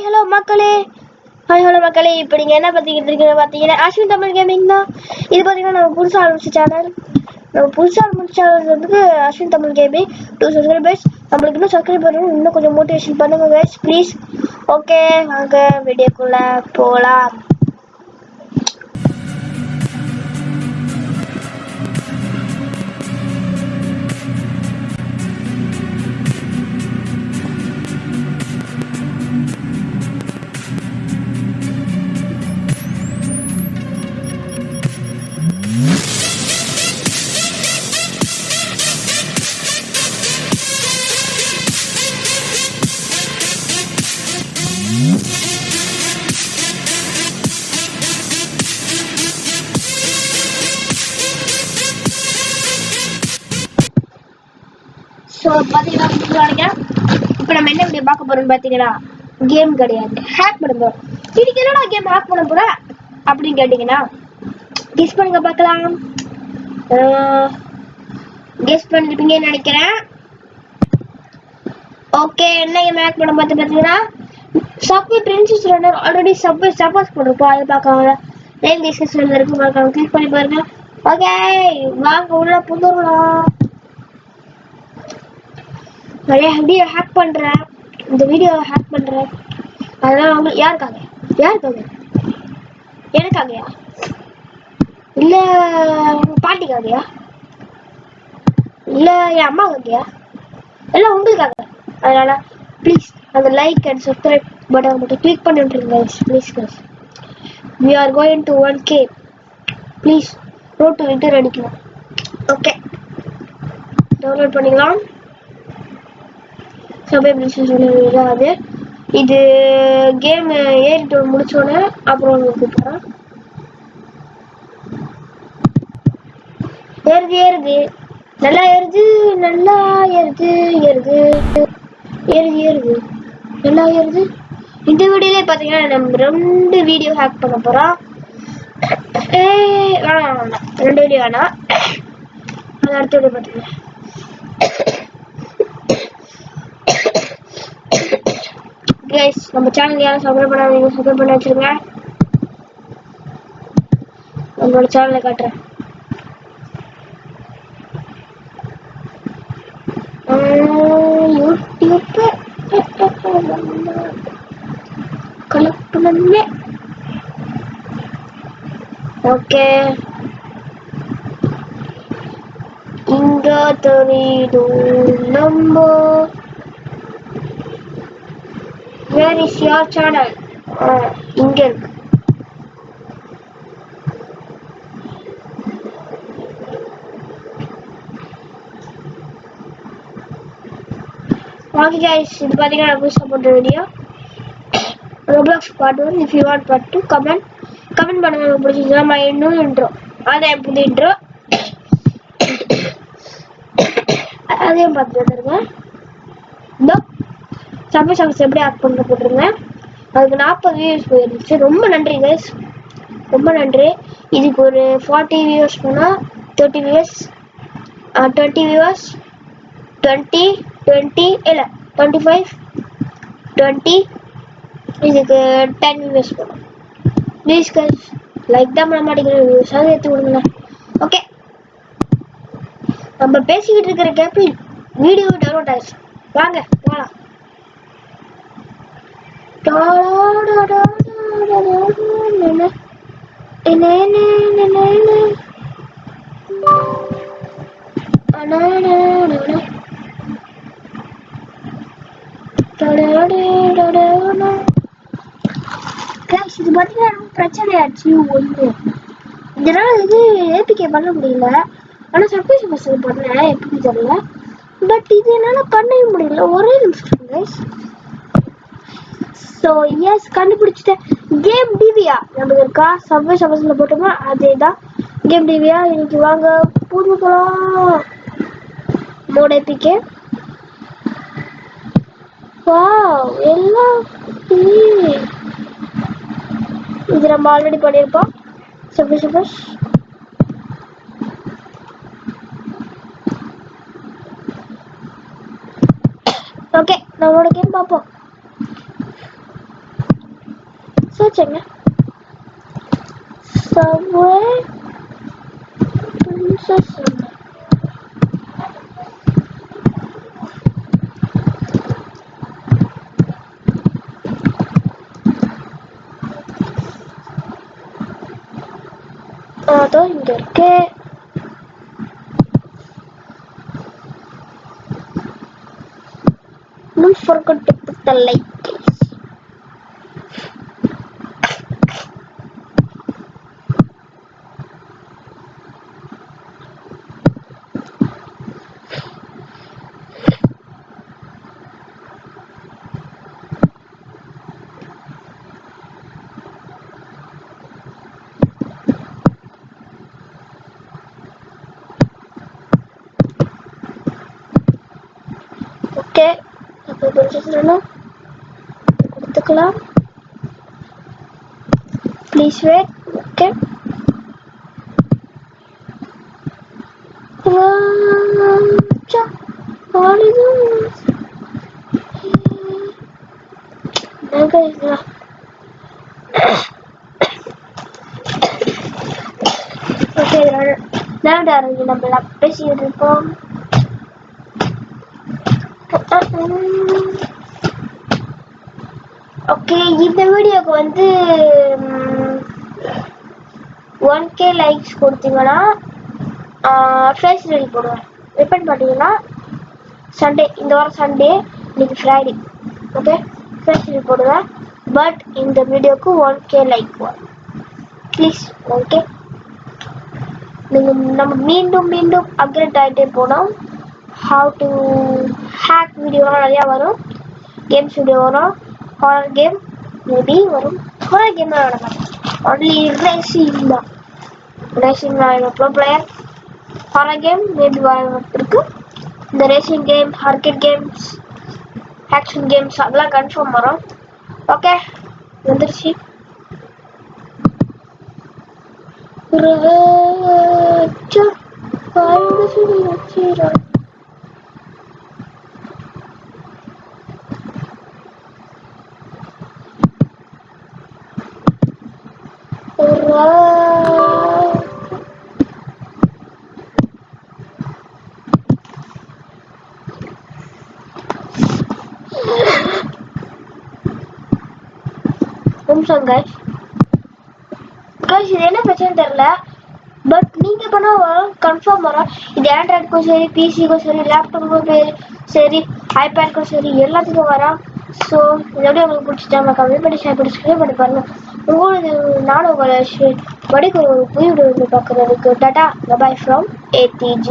Hello மக்களே, இப்போ நீங்கள் என்ன பார்த்துக்கிட்டு இருக்கீங்க பார்த்தீங்கன்னா அஸ்வின் தமிழ் கேமிங் தான். இது பார்த்தீங்கன்னா நம்ம புதுசாக ஆரம்பிச்ச சேனல். வந்து அஸ்வின் தமிழ் கேமிங் 2 சப்ஸ்கிரைபர்ஸ். நம்மளுக்கு இன்னும் சப்ஸ்கிரைப் பண்ணணும், இன்னும் கொஞ்சம் மோட்டிவேஷன் பண்ணுங்க கைஸ் ப்ளீஸ். ஓகே, வாங்க வீடியோக்குள்ளே போகலாம். ஸோ பார்த்தீங்கன்னா இப்போ நம்ம என்ன வீடியோ பார்க்க போகிறோம்னு பார்த்தீங்கன்னா கேம் கிடையாது, ஹேக் பண்ண போகிறோம். இதுக்கு என்னடா கேம் ஹேக் பண்ண போகிற அப்படின்னு கேட்டிங்கன்னா கெஸ் பண்ணுங்க பார்க்கலாம். கெஸ் பண்ணிருப்பீங்கன்னு நினைக்கிறேன். ஓகே, என்ன கேம் ஹேக் பண்ண பார்த்தீங்கன்னா Subway Princess Runner. Already Subway சப்பாஸ் போட்டிருப்போம், அதை பார்க்காங்க. லைவ் டிஸ்கஷன்ல இருக்கு, பார்க்கலாம். கிளிக் பண்ணி பாருங்க. ஓகே, வாங்க உள்ள புதுலாம். நிறைய வீடியோ ஹேக் பண்றேன், இந்த வீடியோவை ஹேக் பண்றேன். அதெல்லாம் அவங்க யாருக்காக எனக்காகயா இல்ல பாட்டிக்காகயா இல்ல என் அம்மாவுக்காகயா இல்ல உங்களுக்காக. அதனால ப்ளீஸ் அந்த லைக் அண்ட் சப்ஸ்கிரைப் பட்டன் மட்டும் கிளிக் பண்ணி விட்டுருங்க please guys. we are going to 1K please. Road to winter அடிக்கலாம். ஓகே, டவுன்லோட் பண்ணிக்கலாம். சபை அது இது கேம் ஏறிட்டு முடிச்சோன்னே அப்புறம் உங்களுக்கு கூப்பிட்றேன். ஏறுது நல்லா ஏறுது நல்லா ஏறுது. இந்த வீடியோலே பார்த்தீங்கன்னா நம்ம 2 வீடியோ ஹேக் பண்ண போகிறோம். வேணாம் 2 வீடியோ வேணாம், அது அடுத்த வீடியோ பார்த்துக்கலாம். கைஸ், நம்ம சேனல் யாரும் சப்ஸ்கிரைப் பண்ணாதீங்க, சப்ஸ்கிரைப் பண்ணி வச்சிருங்க. நம்மளோட சேனலை காட்டுறேன். ஓகே, இங்க தெரியுது நம்ம. Where is your channel? இங்க இருக்கு. ஓகே கைஸ், இது பார்த்தீங்கன்னா நான் புதுசாக போட்ட video Roblox part 1. If you want part 2 comment பண்ணுங்க. உங்களுக்கு பிடிச்சிருந்தா நம்ம இன்னும் இன்ட்ரோ, அதான் புது இன்ட்ரோ, அதையும் பார்த்து வந்துருங்க. இந்த சப்போஸ் எப்படி ஆட் பண்ண போட்டுருங்க. அதுக்கு 40 வியூஸ் போயிருந்துச்சு. ரொம்ப நன்றி கைஸ், ரொம்ப நன்றி. இதுக்கு ஒரு 40 வியூஸ் போனால் 30 வியூஸ் 20 வியூஸ் 20 இல்லை 25 20 இதுக்கு 10 வியூஸ் போடும். ப்ளீஸ் கைஸ், லைக் தான் பண்ண மாட்டேங்கிற, வியூஸ் அதை எடுத்து விடுங்க. ஓகே, நம்ம பேசிக்கிட்டு இருக்கிற கேப்பில் வீடியோ டவுன்லோட் ஆயிடுச்சு. வாங்க போகலாம். இது பார்த்தீங்கன்னா பிரச்சனையாச்சு ஒன்று. இதனால இது ஏபிகே பண்ண முடியல. ஆனால் சர்ப்ரைஸ் மெசேஜ் பண்ணேன், எப்படி தெரியல. பட் இது என்னால் பண்ணவே முடியல. ஒரே நிமிஷம் கைஸ். ஸோ எஸ், கண்டுபிடிச்சிட்டேன். கேம் டிவியா நம்ம இருக்கா சப்வே சபஸில் போட்டோமா, அதே தான் கேம் டிவியா. இன்னைக்கு வாங்க புது போகலாம். Mod APK. வா எல்லாம் இது நம்ம ஆல்ரெடி பண்ணியிருப்போம். சப்வே சபஸ் ஓகே, நம்மளோட கேம் பார்ப்போம். சர்ச்சுங்க Subway Princess. அதோ இங்க இருக்கு. Don't forget to put the like. Okay, apa processnya கொடுத்துக்கலாம். Please wait. Okay. What is this? Okay, நம்ம பேசிட்டு இருக்கோம். ஓகே, இந்த வீடியோக்கு வந்து 1K லைக்ஸ் கொடுத்தீங்கன்னா ஃபேஸ் ரெடி போடுவேன். எப்படின்னு பார்த்தீங்கன்னா சண்டே, இந்த வாரம் சண்டே, இன்னைக்கு ஃப்ரைடே. ஓகே, ஃபேஸ் ரெடி போடுவேன். பட் இந்த வீடியோக்கு 1K லைக் வரும் ப்ளீஸ். ஓகே, நம்ம மீண்டும் மீண்டும் அப்கிரேட் ஆகிட்டே போனோம். ஹவ் டு ஹேக் வீடியோலாம் நிறையா வரும். கேம்ஸ் வீடியோ வரும். ஹாரர் கேம் மேபி வரும். ஹாரர் கேம் விளாட மாட்டேன். ஒன்லி ரேசிங் தான். ரேசிங் நான் pro player. Horror game maybe இருக்கு. இந்த racing game, arcade games, action games அதெல்லாம் கன்ஃபார்ம் வரும். ஓகே, வந்துருச்சு. guys, இது என்ன பிரச்சனை தெரியல. பட் நீங்க பண்ணா வரும், கன்ஃபார்ம் வரும். இது ஆண்ட்ராய்டுக்கும் சரி, பிசிக்கும் சரி, லேப்டாப்புக்கும் சரி, ஐபேடுக்கும் சரி, எல்லாத்துக்கும் வரும். ஸோ இதோட உங்களுக்கு பிடிச்சிட்டா கம்மி பண்ணி ஷேர் பண்ணி ஸ்கிரீன் பண்ணி பாருங்க. உங்களுக்கு நானும் உங்களை வடிக்கு ஒரு புது வீடியோ பார்க்குறதுக்கு டாடா பபாய் ஃப்ரம் ATG.